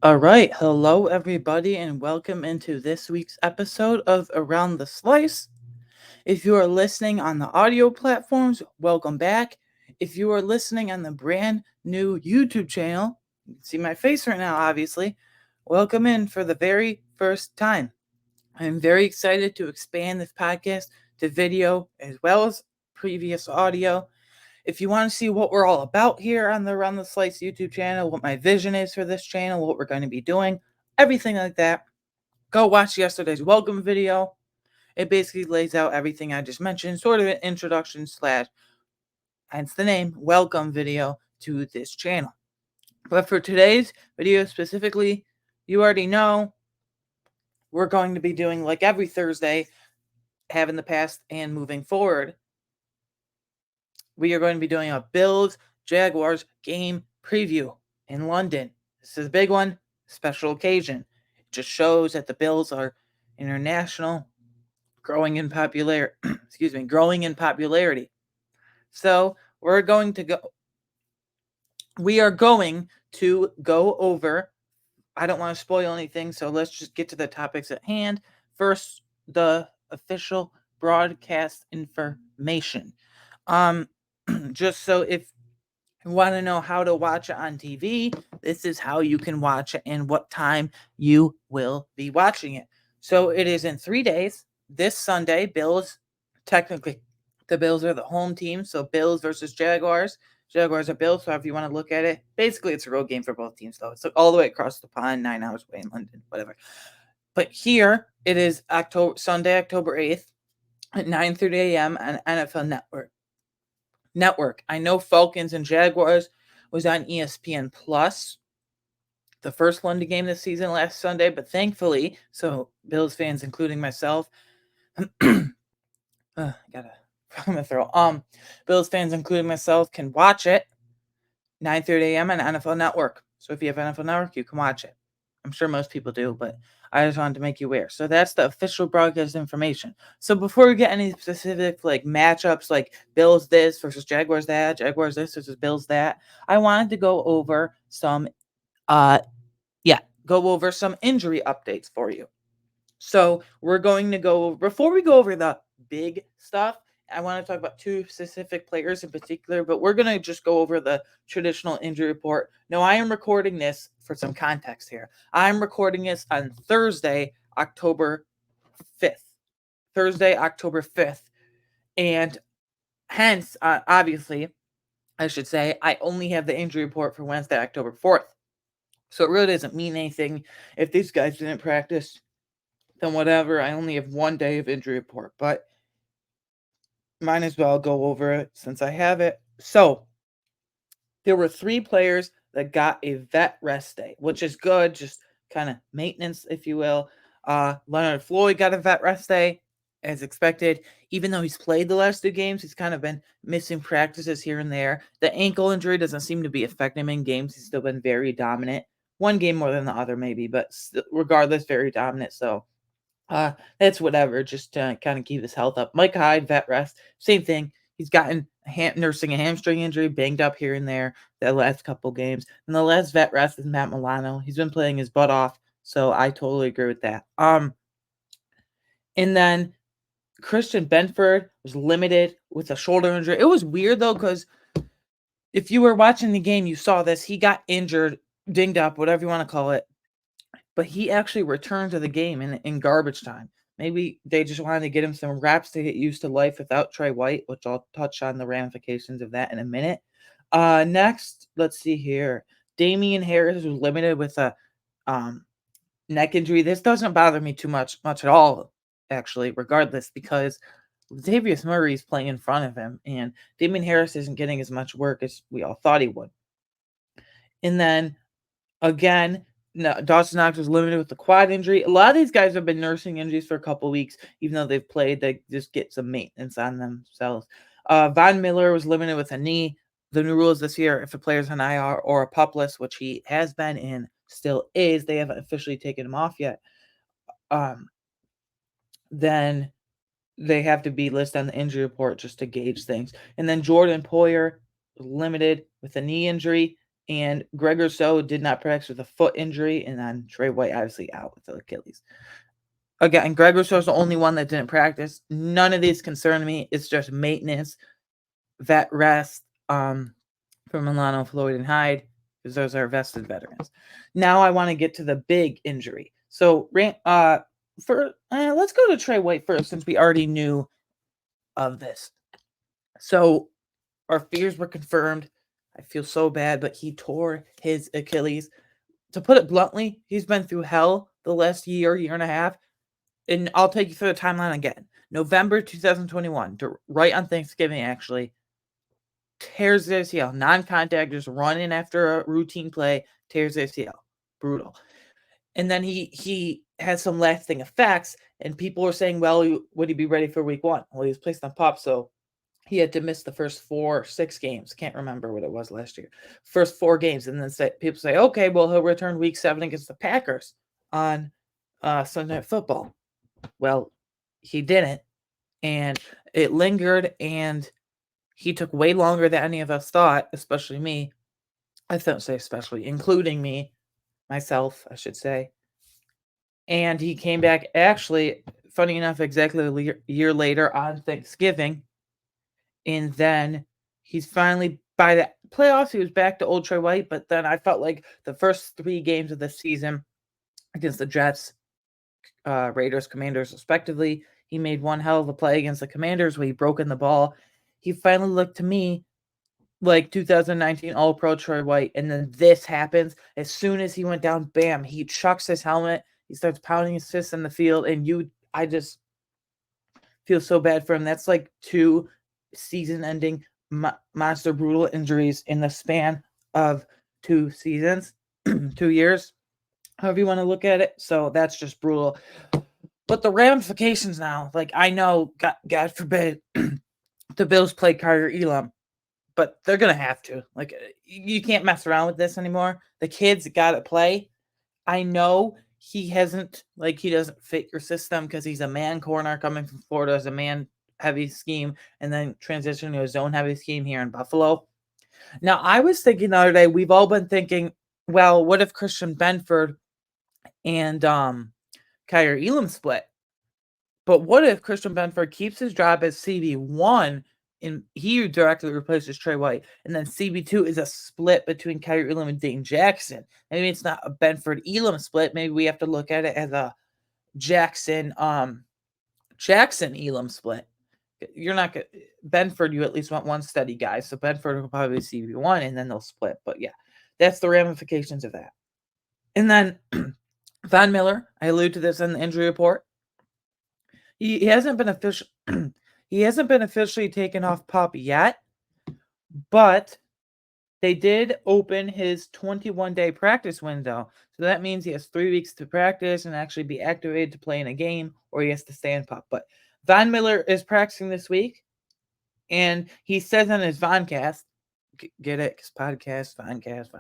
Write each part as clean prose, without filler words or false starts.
All right. Hello, everybody, and welcome into this week's episode of Around the Slice. If you are listening on the audio platforms, welcome back. If you are listening on the brand new YouTube channel, you can see my face right now, obviously. Welcome in for the very first time. I'm very excited to expand this podcast to video as well as previous audio. If you want to see what we're all about here on the Run the Slice YouTube channel, what my vision is for this channel, what we're going to be doing, everything like that, go watch yesterday's welcome video. It basically lays out everything I just mentioned, sort of an introduction slash, hence the name, welcome video to this channel. But for today's video specifically, you already know we're going to be doing, like every Thursday, have in the past and moving forward, we are going to be doing a Bills-Jaguars game preview in London. This is a big one, special occasion. It just shows that the Bills are international, growing in popularity. Growing in popularity. So we are going to go over. I don't want to spoil anything, so let's just get to the topics at hand. First, the official broadcast information. Um, just so if you want to know how to watch it on TV, this is how you can watch it and what time you will be watching it. So it is in 3 days. This Sunday, technically, the Bills are the home team. So Bills versus Jaguars. Jaguars are Bills. So if you want to look at it, basically it's a road game for both teams, though. It's all the way across the pond, 9 hours away in London, whatever. But here it is Sunday, October 8th at 9:30 a.m. on NFL Network. I know Falcons and Jaguars was on ESPN Plus, the first London game this season last Sunday, but thankfully, so Bills fans, including myself, got a from my throat. Bills fans, including myself, can watch it 9:30 a.m. on NFL Network. So if you have NFL Network, you can watch it. I'm sure most people do, but I just wanted to make you aware. So that's the official broadcast information. So before we get any specific like matchups, like Bills this versus Jaguars that, Jaguars this versus Bills that, I wanted to go over some, uh, yeah, go over some injury updates for you. So we're going to go before we go over the big stuff. I want to talk about two specific players in particular, but we're going to just go over the traditional injury report. Now, I am recording this for some context here. I'm recording this on Thursday, October 5th. Thursday, October 5th. And hence, obviously, I should say, I only have the injury report for Wednesday, October 4th. So it really doesn't mean anything if these guys didn't practice, then whatever. I only have 1 day of injury report, but might as well go over it since I have it. So there were 3 players that got a vet rest day, which is good, just kind of maintenance, if you will. Leonard Floyd got a vet rest day, as expected. Even though he's played the last 2 games, he's kind of been missing practices here and there. The ankle injury doesn't seem to be affecting him in games. He's still been very dominant. One game more than the other, maybe, but regardless, very dominant. So that's whatever, just to kind of keep his health up. Mike Hyde, vet rest, same thing. He's gotten nursing a hamstring injury, banged up here and there the last couple games. And the last vet rest is Matt Milano. He's been playing his butt off, so I totally agree with that. And then Christian Benford was limited with a shoulder injury. It was weird though, because if you were watching the game, you saw this. He got injured, dinged up, whatever you want to call it, but he actually returned to the game in garbage time. Maybe they just wanted to get him some reps to get used to life without Trey White, which I'll touch on the ramifications of that in a minute. Next, let's see here. Damian Harris was limited with a neck injury. This doesn't bother me too much at all, actually, regardless, because Xavier Murray is playing in front of him, and Damian Harris isn't getting as much work as we all thought he would. And then again, no, Dawson Knox was limited with the quad injury. A lot of these guys have been nursing injuries for a couple weeks, even though they've played. They just get some maintenance on themselves. Von Miller was limited with a knee. The new rules this year, if a player's on IR or a pup list, which he has been and still is, they haven't officially taken him off yet. Then they have to be listed on the injury report just to gauge things. And then Jordan Poyer was limited with a knee injury. And Greg Rousseau did not practice with a foot injury, and then Trey White obviously out with the Achilles. Again, Greg Rousseau is the only one that didn't practice. None of these concern me. It's just maintenance, vet rest for Milano, Floyd, and Hyde, because those are vested veterans. Now I want to get to the big injury. So let's go to Trey White first, since we already knew of this. So our fears were confirmed. I feel so bad, but he tore his Achilles. To put it bluntly, he's been through hell the last year and a half. And I'll take you through the timeline again. November 2021, right on Thanksgiving, actually, tears the ACL. Non-contact, just running after a routine play, tears the ACL. Brutal. And then he has some lasting effects, and people were saying, well, would he be ready for week 1? Well, he was placed on PUP, so he had to miss the first 6 games. Can't remember what it was last year. First 4 games. And then people say, okay, well, he'll return week 7 against the Packers on Sunday Night Football. Well, he didn't. And it lingered, and he took way longer than any of us thought, especially me. I don't say especially, including me, myself, I should say. And he came back, actually, funny enough, exactly a year later on Thanksgiving. And then he's finally, by the playoffs, he was back to old Trey White. But then I felt like the first 3 games of the season against the Jets, Raiders, Commanders, respectively, he made one hell of a play against the Commanders where he broke in the ball. He finally looked to me like 2019 All-Pro Trey White. And then this happens. As soon as he went down, bam, he chucks his helmet. He starts pounding his fist in the field. And I just feel so bad for him. That's like 2 season-ending monster brutal injuries in the span of 2 seasons, 2 years, however you want to look at it. So that's just brutal. But the ramifications now, like, I know, God forbid, the Bills play Carter Elam, but they're going to have to. Like, you can't mess around with this anymore. The kid's got to play. I know he doesn't fit your system because he's a man corner coming from Florida as a man-heavy scheme and then transition to a zone-heavy scheme here in Buffalo. Now, I was thinking the other day, we've all been thinking, well, what if Christian Benford and Kyler Elam split? But what if Christian Benford keeps his job as CB1 and he directly replaces Trey White, and then CB2 is a split between Kyler Elam and Dane Jackson? Maybe it's not a Benford Elam split. Maybe we have to look at it as a Jackson Elam split. You're not going Benford, you at least want one steady guy. So Benford will probably be CB1 and then they'll split. But yeah, that's the ramifications of that. And then Von Miller, I allude to this in the injury report. He hasn't been officially taken off PUP yet, but they did open his 21-day practice window. So that means he has 3 weeks to practice and actually be activated to play in a game, or he has to stay in PUP. But Von Miller is practicing this week, and he says on his Voncast, get it? Because podcast, Voncast,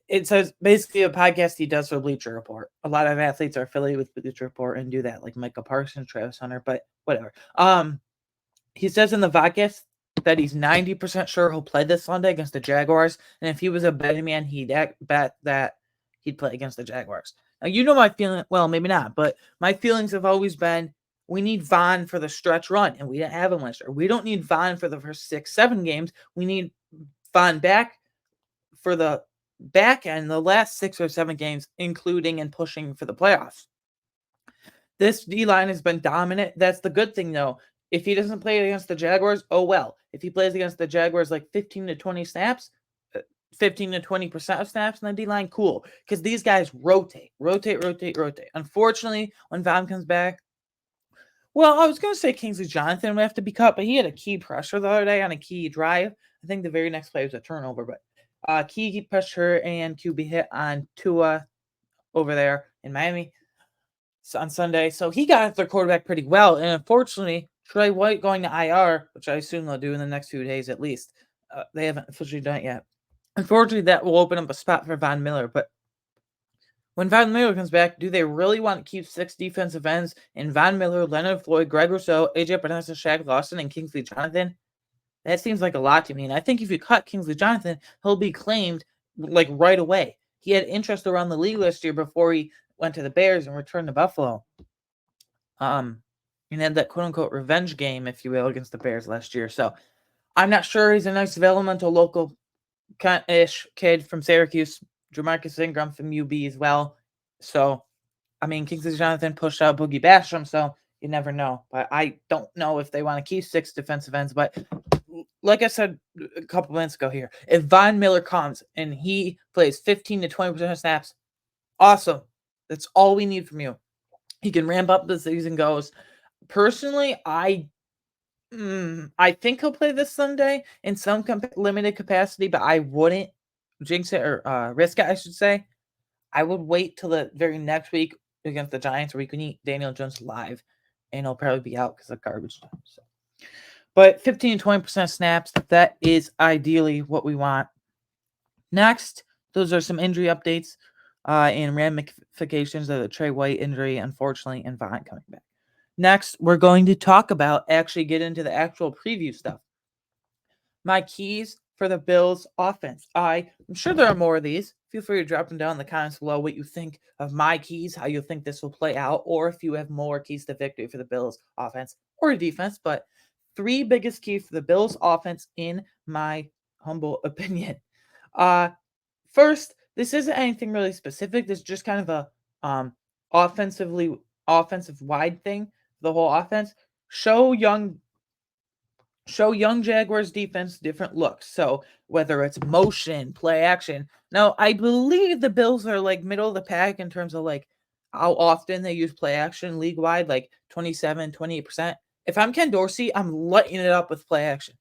it says basically a podcast he does for Bleacher Report. A lot of athletes are affiliated with Bleacher Report and do that, like Micah Parsons, Travis Hunter, but whatever. He says in the Voncast that he's 90% sure he'll play this Sunday against the Jaguars, and if he was a betting man, he'd bet that he'd play against the Jaguars. Now, you know my feeling, well, maybe not, but my feelings have always been, we need Von for the stretch run, and we didn't have him last year. We don't need Von for the first 6-7 games. We need Von back for the back end, the last 6 or 7 games, including and pushing for the playoffs. This D-line has been dominant. That's the good thing, though. If he doesn't play against the Jaguars, oh well. If he plays against the Jaguars like 15 to 20 snaps, 15 to 20% of snaps in the D-line, cool. Because these guys rotate. Unfortunately, when Von comes back, well, I was going to say Kingsley Jonathan would have to be cut, but he had a key pressure the other day on a key drive. I think the very next play was a turnover, but key pressure and QB hit on Tua over there in Miami on Sunday. So he got at their quarterback pretty well. And unfortunately, Trey White going to IR, which I assume they'll do in the next few days at least. They haven't officially done it yet. Unfortunately, that will open up a spot for Von Miller. But when Von Miller comes back, do they really want to keep 6 defensive ends in Von Miller, Leonard Floyd, Greg Rousseau, AJ Panessa, Shaq Lawson, and Kingsley Jonathan? That seems like a lot to me. And I think if you cut Kingsley Jonathan, he'll be claimed like right away. He had interest around the league last year before he went to the Bears and returned to Buffalo. And had that quote unquote revenge game, if you will, against the Bears last year. So I'm not sure. He's a nice developmental local ish kid from Syracuse. Jamarcus Ingram from UB as well. So, I mean, Kingsley Jonathan pushed out Boogie Basham, so you never know. But I don't know if they want to keep 6 defensive ends. But like I said a couple minutes ago here, if Von Miller comes and he plays 15 to 20% of snaps, awesome. That's all we need from you. He can ramp up as the season goes. Personally, I think he'll play this Sunday in some limited capacity, but I wouldn't jinx it or risk it, I should say. I would wait till the very next week against the Giants where we can eat Daniel Jones live, and he'll probably be out because of garbage time. So. But 15 to 20% snaps, that is ideally what we want. Next, those are some injury updates and ramifications of the Trey White injury, unfortunately, and Vaughn coming back. Next, we're going to talk about get into the actual preview stuff. My keys for the Bills offense. I'm sure there are more of these. Feel free to drop them down in the comments below what you think of my keys, how you think this will play out, or if you have more keys to victory for the Bills offense or defense. But 3 biggest keys for the Bills offense in my humble opinion. First, this isn't anything really specific. This is just kind of a offensive wide thing. The whole offense. Show young Jaguars defense different looks. So whether it's motion, play action. Now, I believe the Bills are like middle of the pack in terms of like how often they use play action league wide, like 27, 28%. If I'm Ken Dorsey, I'm lighting it up with play action.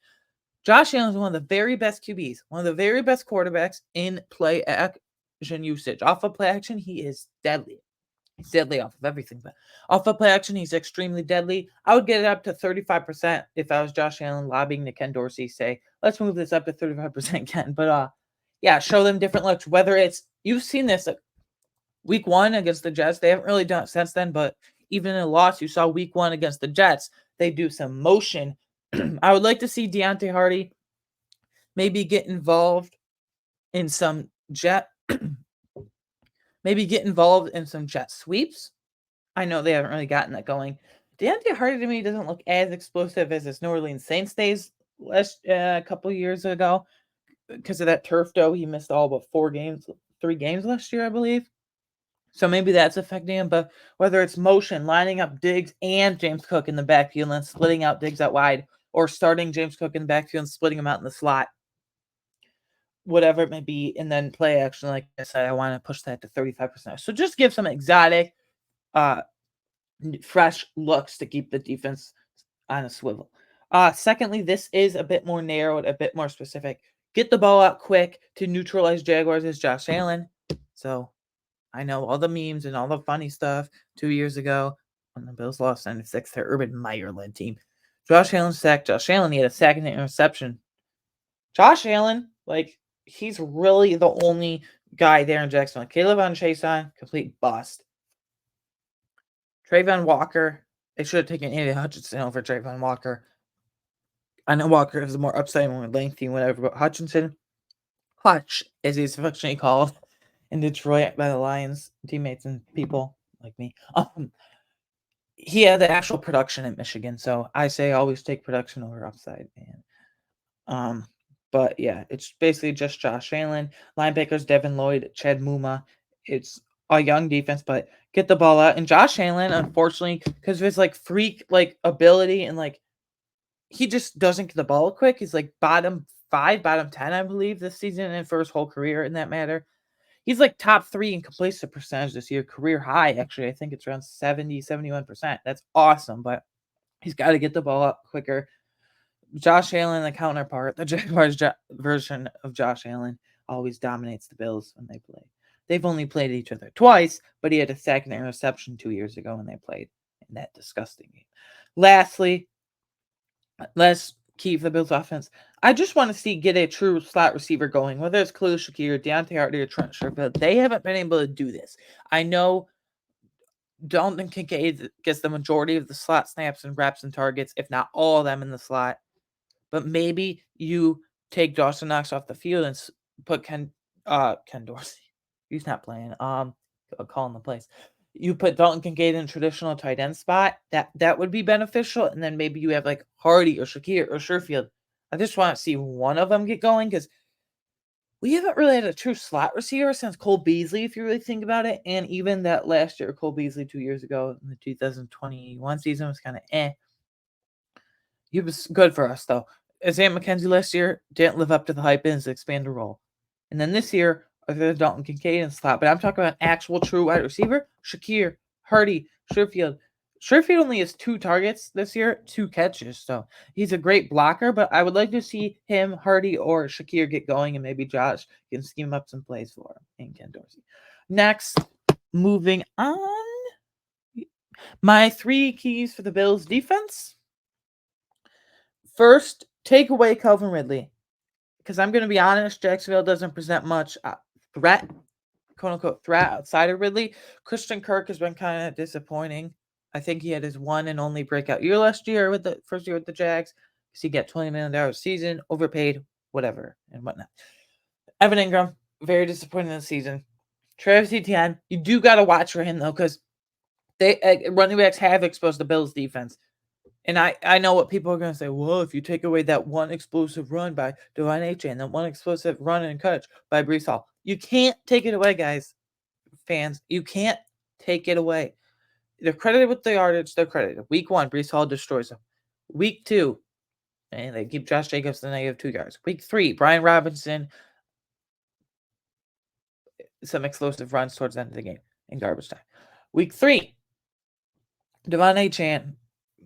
Josh Allen is one of the very best QBs, one of the very best quarterbacks in play action usage. Off of play action, he is deadly. He's deadly off of everything, but off of play action, he's extremely deadly. I would get it up to 35% if I was Josh Allen lobbying to Ken Dorsey, say, let's move this up to 35%, Ken. But yeah, show them different looks. Whether it's you've seen this week 1 against the Jets. They haven't really done it since then, but even in a loss, you saw week 1 against the Jets. They do some motion. I would like to see Deontay Hardy maybe get involved in some jet sweeps. I know they haven't really gotten that going. Deontay Hardy to me doesn't look as explosive as his New Orleans Saints days last couple years ago because of that turf toe. He missed all but 3 games last year, I believe. So maybe that's affecting him. But whether it's motion, lining up Diggs and James Cook in the backfield and then splitting out Diggs out wide, or starting James Cook in the backfield and splitting him out in the slot, whatever it may be, and then play action, like I said, I want to push that to 35%. So just give some exotic, fresh looks to keep the defense on a swivel. Secondly, this is a bit more narrowed, a bit more specific. Get the ball out quick to neutralize Jaguars as Josh Allen. So I know all the memes and all the funny stuff 2 years ago when the Bills lost 96 to Urban Meyer-led team. Josh Allen sacked Josh Allen. He had a sack and an interception. Josh Allen, like, he's really the only guy there in Jacksonville. Caleb on Chason, complete bust. Trayvon Walker, they should have taken Andy Hutchinson over Trayvon Walker. I know Walker has more upside and more lengthy and whatever, but Hutchinson, Hutch, as he's affectionately called in Detroit by the Lions teammates and people like me. He had the actual production at Michigan, so I say always take production over upside. And but yeah, it's basically just Josh Allen, linebackers Devin Lloyd, Chad Muma. It's a young defense, but get the ball out. And Josh Allen, unfortunately, because of his like freak like ability and like he just doesn't get the ball quick. He's like bottom 5, bottom 10, I believe, this season and for his whole career in that matter. He's like top 3 in completion percentage this year, career high. Actually, I think it's around 70, 71%. That's awesome, but he's got to get the ball up quicker. Josh Allen, the counterpart, the Jaguars version of Josh Allen, always dominates the Bills when they play. They've only played each other twice, but he had a sack and interception 2 years ago when they played in that disgusting game. Lastly, let's keep the Bills offense. I just want to get a true slot receiver going, whether it's Khalil Shakir, Deontay Hardy, or Trent Sherfield. They haven't been able to do this. I know Dalton Kincaid gets the majority of the slot snaps and reps and targets, if not all of them in the slot. But maybe you take Dawson Knox off the field and put Ken Dorsey. He's not playing. Calling the plays. You put Dalton Kincaid in a traditional tight end spot. That would be beneficial. And then maybe you have like Hardy or Shakir or Sherfield. I just want to see one of them get going because we haven't really had a true slot receiver since Cole Beasley, if you really think about it. And even that last year, Cole Beasley 2 years ago in the 2021 season was kind of eh. He was good for us, though. Isaiah McKenzie last year didn't live up to the hype in his expanded role. And then this year, there's Dalton Kincaid in slot. But I'm talking about actual true wide receiver. Shakir, Hardy, Sherfield. Sherfield only has 2 targets this year, 2 catches. So he's a great blocker. But I would like to see him, Hardy, or Shakir get going. And maybe Josh can scheme up some plays for him and Ken Dorsey. Next, moving on. My 3 keys for the Bills defense. First, take away Calvin Ridley. Because I'm going to be honest, Jacksonville doesn't present much threat, quote-unquote threat, outside of Ridley. Christian Kirk has been kind of disappointing. I think he had his one and only breakout year last year with the first year with the Jags. Because he got $20 million a season, overpaid, whatever, and whatnot. Evan Ingram, very disappointing this season. Travis Etienne, you do got to watch for him, though, because running backs have exposed the Bills' defense. And I know what people are going to say. Well, if you take away that one explosive run by Devon Achane, that one explosive run and catch by Breece Hall, you can't take it away, guys, fans. You can't take it away. They're credited with the yardage. They're credited. Week 1, Breece Hall destroys them. Week 2, and they keep Josh Jacobs the -2 yards. Week 3, Brian Robinson, some explosive runs towards the end of the game in garbage time. Week 3, Devon Achane.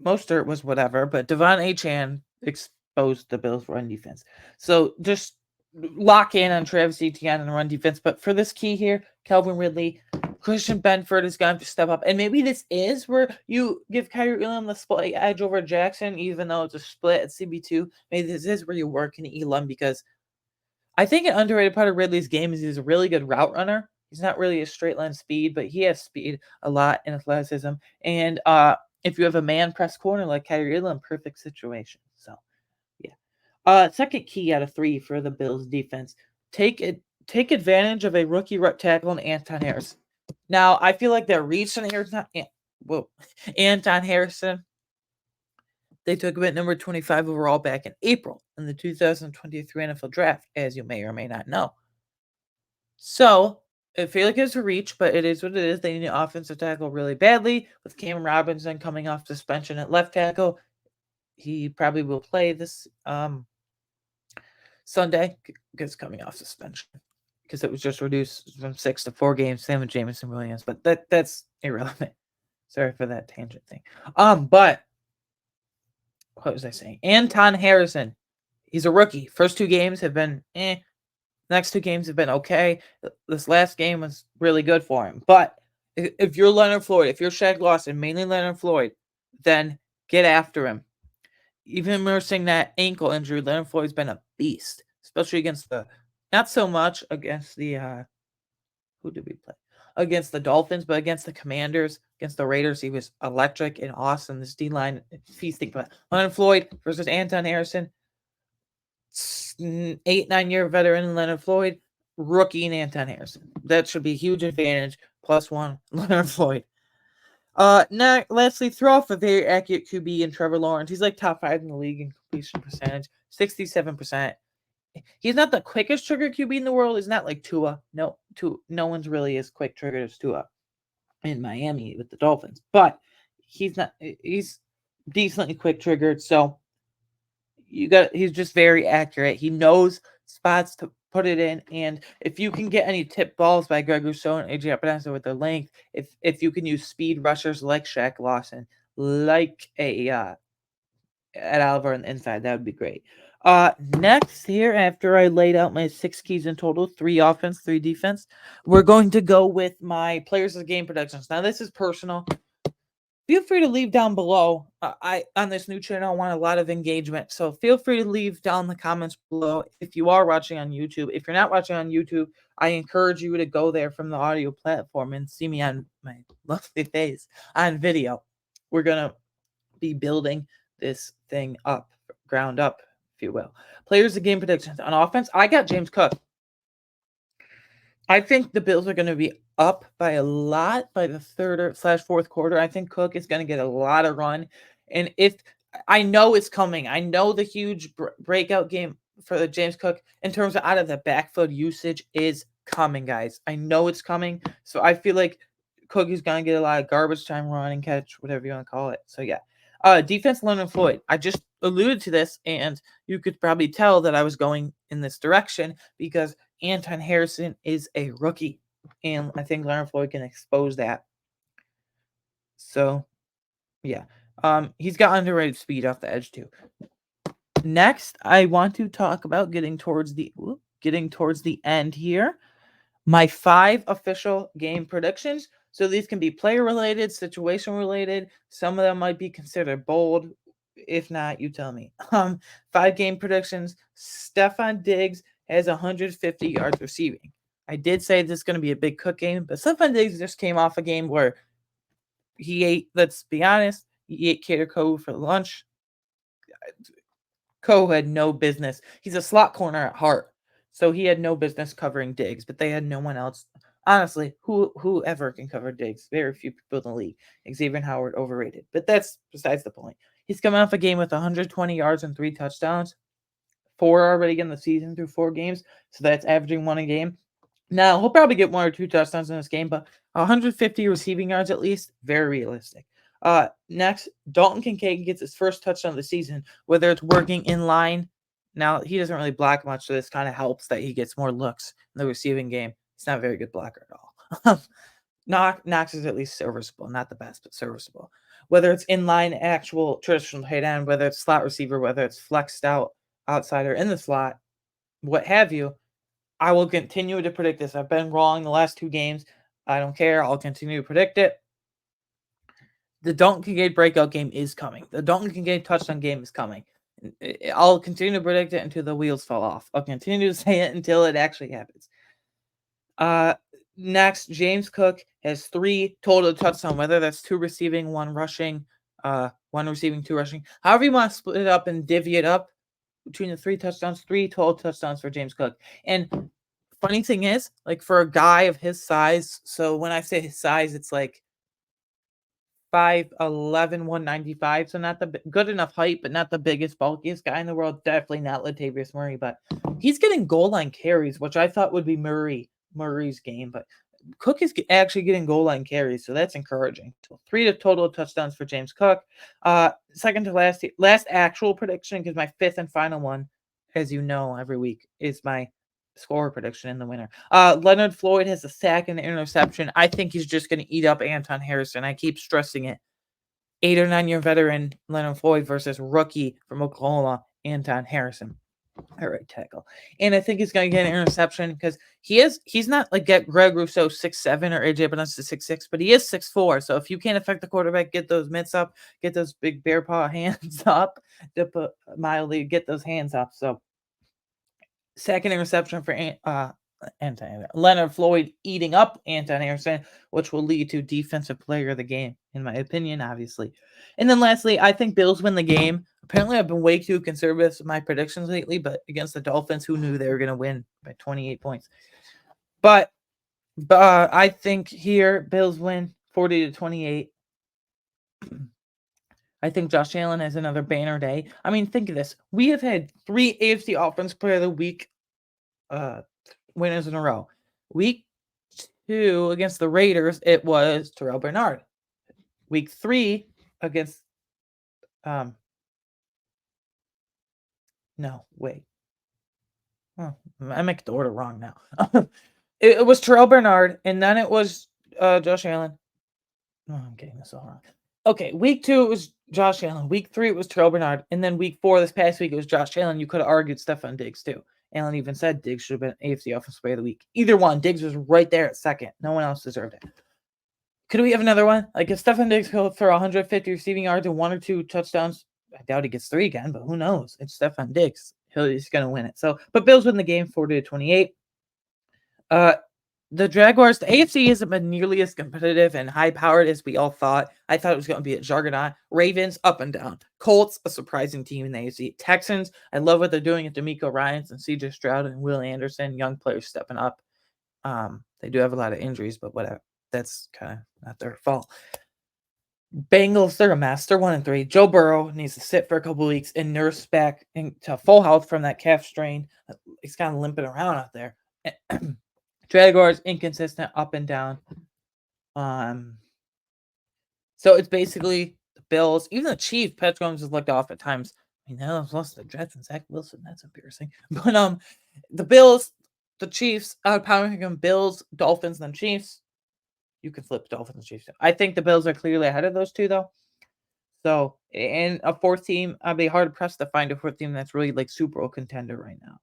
Mostert was whatever, but Devon Achane exposed the Bills' run defense. So just lock in on Travis Etienne and the run defense. But for this key here, Calvin Ridley, Christian Benford is going to step up. And maybe this is where you give Kyrie Elam the split edge over Jackson, even though it's a split at CB2. Maybe this is where you work in Elam because I think an underrated part of Ridley's game is he's a really good route runner. He's not really a straight line speed, but he has speed a lot in athleticism. And if you have a man press corner like Kyrie Elam, perfect situation. So, yeah. Second key out of 3 for the Bills defense: take advantage of a rookie right tackle in Anton Harrison. Now, I feel like they're reaching Anton Harrison. They took him at number 25 overall back in April in the 2023 NFL Draft, as you may or may not know. So, I feel like it's a reach, but it is what it is. They need an offensive tackle really badly. With Cameron Robinson coming off suspension at left tackle, he probably will play this Sunday because coming off suspension because it was just reduced from 6 to 4 games. Same with Jameson Williams, but that's irrelevant. Sorry for that tangent thing. But what was I saying? Anton Harrison, he's a rookie. First 2 games have been Next 2 games have been okay. This last game was really good for him. But if you're Leonard Floyd, if you're Shaq Lawson, mainly Leonard Floyd, then get after him. Even nursing that ankle injury, Leonard Floyd's been a beast, especially against not so much against the, who did we play? Against the Dolphins, but against the Commanders, against the Raiders, he was electric and awesome. This D-line feasting. But Leonard Floyd versus Anton Harrison, 8-9-year veteran Leonard Floyd, rookie in Anton Harrison. That should be a huge advantage. +1 Leonard Floyd. Now, lastly, throw off a very accurate QB in Trevor Lawrence. He's like top 5 in the league in completion percentage, 67%. He's not the quickest trigger QB in the world. He's not like Tua. No one's really as quick triggered as Tua in Miami with the Dolphins. But he's decently quick triggered. So he's just very accurate. He knows spots to put it in, and if you can get any tip balls by Greg Rousseau and AJ Epinesa with their length, if you can use speed rushers like Shaq Lawson, like Ed Oliver on the inside, that would be great. Next here, after I laid out my 6 keys in total, 3 offense, 3 defense, we're going to go with my players of game predictions. Now, this is personal. Feel free to leave down below. On this new channel, I want a lot of engagement. So feel free to leave down the comments below if you are watching on YouTube. If you're not watching on YouTube, I encourage you to go there from the audio platform and see me on my lovely face on video. We're going to be building this thing up, ground up, if you will. Players of game predictions. On offense, I got James Cook. I think the Bills are gonna be up by a lot by the third or slash fourth quarter. I think Cook is gonna get a lot of run, and if I know it's coming. I know the huge breakout game for the James Cook in terms of out of the backfield usage is coming, guys. I know it's coming, so I feel like Cook is gonna get a lot of garbage time run and catch, whatever you want to call it. So yeah, defense Leonard Floyd. I just alluded to this, and you could probably tell that I was going in this direction because Anton Harrison is a rookie, and I think Leonard Floyd can expose that. So, yeah. He's got underrated speed off the edge too. Next, I want to talk about getting towards the end here. My 5 official game predictions. So these can be player related, situation related. Some of them might be considered bold. If not, you tell me. 5 game predictions. Stefon Diggs has 150 yards receiving. I did say this is going to be a big Cook game, but Stefon Diggs just came off a game where he ate, let's be honest, he ate Cater Cove for lunch. Coe had no business. He's a slot corner at heart, so he had no business covering Diggs. But they had no one else. Honestly, whoever can cover Diggs? Very few people in the league. Xavier Howard overrated, but that's besides the point. He's coming off a game with 120 yards and 3 touchdowns, 4 already in the season through 4 games, so that's averaging 1 a game. Now he'll probably get 1 or 2 touchdowns in this game, but 150 receiving yards at least, very realistic. Next, Dalton Kincaid gets his first touchdown of the season, whether it's working in line. Now, he doesn't really block much, so this kind of helps that he gets more looks in the receiving game. It's not a very good blocker at all. Knox is at least serviceable, not the best, but serviceable. Whether it's in line, actual traditional tight end, whether it's slot receiver, whether it's flexed out outside or in the slot, what have you, I will continue to predict this. I've been wrong the last 2 games. I don't care. I'll continue to predict it. The Dalton Kincaid breakout game is coming. The Dalton Kincaid touchdown game is coming. I'll continue to predict it until the wheels fall off. I'll continue to say it until it actually happens. Next, James Cook has 3 total touchdowns, whether that's 2 receiving, 1 rushing, 1 receiving, 2 rushing. However you want to split it up and divvy it up between the 3 touchdowns, 3 total touchdowns for James Cook. And funny thing is, like for a guy of his size, so when I say his size, it's like 5'11", 195, so not the good enough height, but not the biggest, bulkiest guy in the world. Definitely not Latavius Murray, but he's getting goal line carries, which I thought would be Murray's game, but Cook is actually getting goal line carries, so that's encouraging. So 3 total touchdowns for James Cook. Second to last actual prediction, because my 5th and final one, as you know, every week is my score prediction in the winner. Leonard Floyd has a sack and an interception. I think he's just going to eat up Anton Harrison. I keep stressing it. 8 or 9 year veteran Leonard Floyd versus rookie from Oklahoma, Anton Harrison. All right, tackle. And I think he's going to get an interception because he's not like Greg Rousseau 6'7" or AJ Bonus 6'6", but he is 6'4". So if you can't affect the quarterback, get those mitts up, get those big bear paw hands up, to put mildly, get those hands up. So second interception for Leonard Floyd eating up Anton Harrison, which will lead to defensive player of the game, in my opinion, obviously. And then lastly, I think Bills win the game. Apparently, I've been way too conservative with my predictions lately, but against the Dolphins, who knew they were going to win by 28 points? But I think here, Bills win 40-28. I think Josh Allen has another banner day. I mean, think of this. We have had 3 AFC Offensive Player of the Week winners in a row. Week 2 against the Raiders, it was Terrell Bernard. Week 3 against no, wait. Oh, I make the order wrong now. It was Terrell Bernard, and then it was Josh Allen. Oh, I'm getting this all wrong. Okay, week 2 it was Josh Allen. Week 3 it was Terrell Bernard, and then week 4 this past week it was Josh Allen. You could have argued Stefon Diggs too. Allen even said Diggs should have been AFC Offensive Player of the Week. Either one, Diggs was right there at second. No one else deserved it. Could we have another one? Like if Stefon Diggs goes for 150 receiving yards and 1 or 2 touchdowns, I doubt he gets 3 again, but who knows? It's Stefon Diggs. He's going to win it. So, but Bills win the game 40-28. The Jaguars, the AFC hasn't been nearly as competitive and high-powered as we all thought. I thought it was going to be a juggernaut. Ravens, up and down. Colts, a surprising team in the AFC. Texans, I love what they're doing at D'Amico Ryans and CJ Stroud and Will Anderson, young players stepping up. They do have a lot of injuries, but whatever. That's kind of not their fault. Bengals, they're a mess. They're 1-3. Joe Burrow needs to sit for a couple weeks and nurse back into full health from that calf strain. He's kind of limping around out there. Jaguars inconsistent, up and down. So it's basically the Bills, even the Chiefs. Patrick Mahomes has looked off at times. I mean, now I've lost the Jets and Zach Wilson. That's embarrassing. But the Bills, the Chiefs, power ranking Bills, Dolphins, then Chiefs. You can flip Dolphins and Chiefs. I think the Bills are clearly ahead of those two, though. So, and a fourth team, I'd be hard pressed to find a fourth team that's really like Super Bowl contender right now.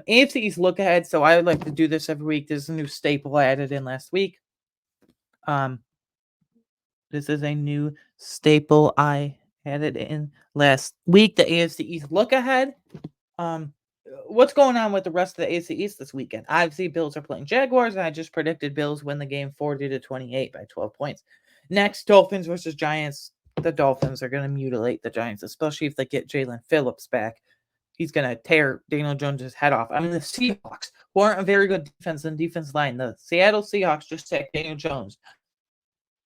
AFC East look ahead. So I would like to do this every week. There's a new staple I added in last week. This is a new staple I added in last week. The AFC East look ahead. What's going on with the rest of the AFC East this weekend? Obviously, Bills are playing Jaguars, and I just predicted Bills win the game 40-28 by 12 points. Next, Dolphins versus Giants. The Dolphins are going to mutilate the Giants, especially if they get Jalen Phillips back. He's going to tear Daniel Jones' head off. I mean, the Seahawks, who aren't a very good defense and defense line, the Seattle Seahawks just sacked Daniel Jones.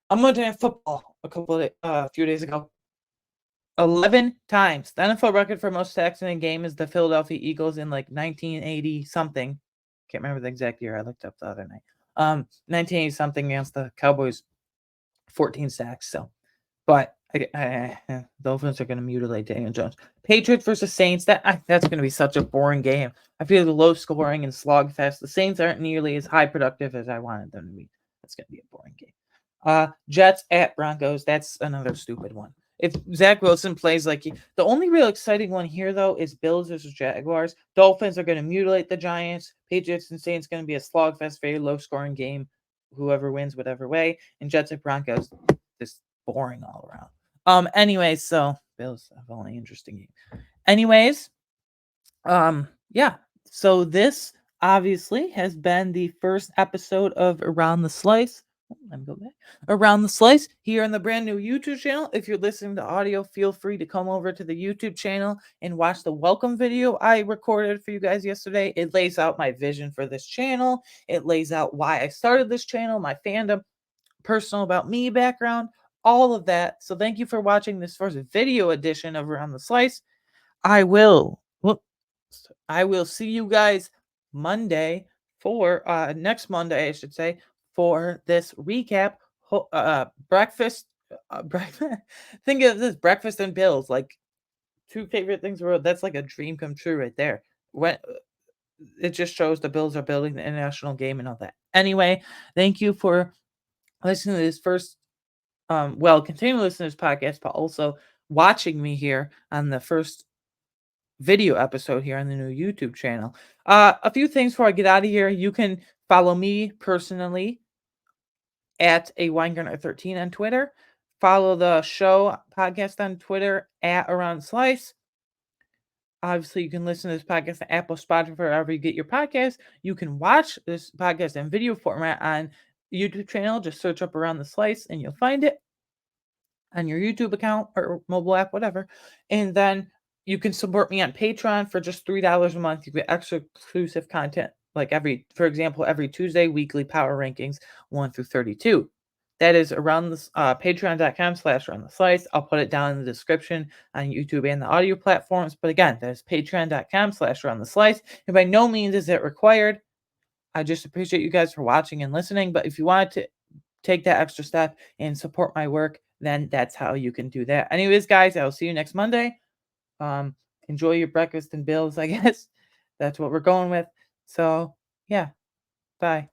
I'm going to have football a few days ago. 11 times. The NFL record for most sacks in a game is the Philadelphia Eagles in like 1980 something. Can't remember the exact year. I looked up the other night. 1980 something against the Cowboys. 14 sacks. So, but Dolphins are going to mutilate Daniel Jones. Patriots versus Saints. That's going to be such a boring game. I feel the low scoring and slogfest. The Saints aren't nearly as high productive as I wanted them to be. That's going to be a boring game. Jets at Broncos. That's another stupid one. If Zach Wilson plays like the only real exciting one here, though, is Bills versus Jaguars. Dolphins are going to mutilate the Giants. Patriots and Saints going to be a slogfest, very low-scoring game. Whoever wins, whatever way. And Jets at Broncos, just boring all around. Anyways, so Bills have only interesting game. Anyways, yeah. So this obviously has been the first episode of Around the Slice. Let me go back. Around the Slice here on the brand new YouTube channel. If you're listening to audio, feel free to come over to the YouTube channel and watch the welcome video I recorded for you guys yesterday. It lays out my vision for this channel. It lays out why I started this channel, my fandom, personal about me background, all of that. So thank you for watching this first video edition of Around the Slice. I will see you guys Monday for next Monday, I should say, for this recap. Breakfast. Think of this: breakfast and Bills, like two favorite things in the world. That's like a dream come true right there. When it just shows the Bills are building the international game and all that. Anyway, thank you for listening to this first. Continue to listen to this podcast, but also watching me here on the first video episode here on the new YouTube channel. A few things before I get out of here. You can follow me personally at a Weingartner13 on Twitter. Follow the show podcast on Twitter at Around Slice. Obviously, you can listen to this podcast on Apple, Spotify, wherever you get your podcast. You can watch this podcast in video format on YouTube channel. Just search up Around the Slice and you'll find it on your YouTube account or mobile app, whatever. And then you can support me on Patreon for just $3 a month. You get extra exclusive content, like for example, every Tuesday, weekly power rankings 1 through 32. That is around this patreon.com/around the slice. I'll put it down in the description on YouTube and the audio platforms. But again, that is patreon.com/around the slice. And by no means is it required. I just appreciate you guys for watching and listening. But if you wanted to take that extra step and support my work, then that's how you can do that. Anyways, guys, I'll see you next Monday. Enjoy your breakfast and Bills, I guess. That's what we're going with. So, yeah. Bye.